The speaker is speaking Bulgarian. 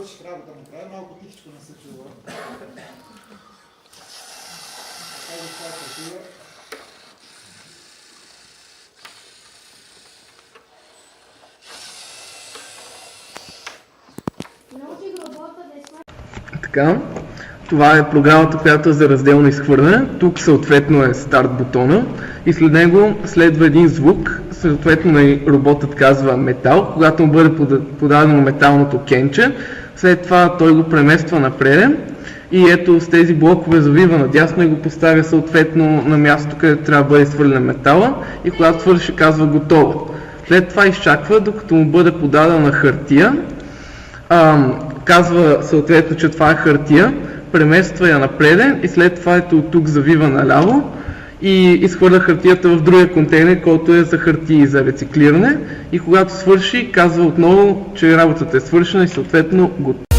свърших работа накрая, малко тихичко не се чува. Тази това хартия. Така, това е програмата, която е за разделно изхвърляне. Тук съответно е старт бутона и след него следва един звук, съответно и роботът казва метал. Когато му бъде подадено металното кенче, след това той го премества напред и ето с тези блокове завива надясно и го поставя съответно на мястото, където трябва да бъде изхвърлен метала и когато свърши казва готово. След това изчаква докато му бъде подадена хартия. Казва съответно, че това е хартия, премества я напред и след това ето тук завива наляво и изхвърля хартията в другия контейнер, който е за хартии и за рециклиране и когато свърши казва отново, че работата е свършена и съответно готова.